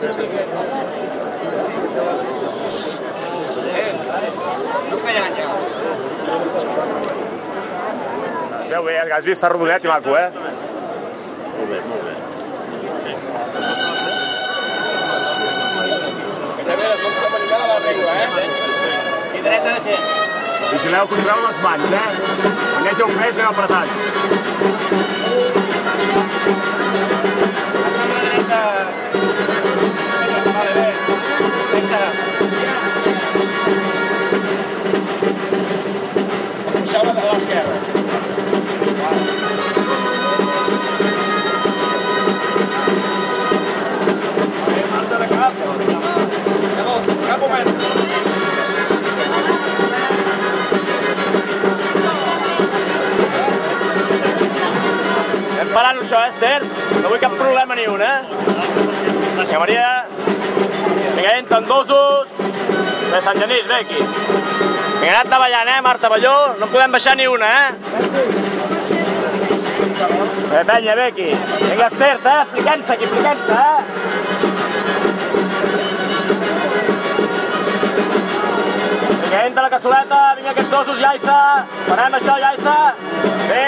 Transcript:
Veu bé, has vist, està rodonet i maco, eh? Molt bé, molt bé. I dreta de gent. Vigileu, controleu les mans, eh? Aneu un mes ben apretat. Està a la dreta. Vale, bé. Dreta. Puixeu-la a l'esquerra. Marta de cap. Cap moment. Anem parant això, Esther. No vull cap problema ni un, eh? Que Maria... Vinga, entren dosos. Bé, Sant Genís, ve aquí. Vinga, anat davallant, eh, Marta Balló? No en podem baixar ni una, eh? Bé, penya, ve aquí. Vinga, Esther, expliquem-se aquí, expliquem-se, eh? Vinga, entra la cassoleta, vinga aquests dosos, Iaissa. Parem això, Iaissa. Bé.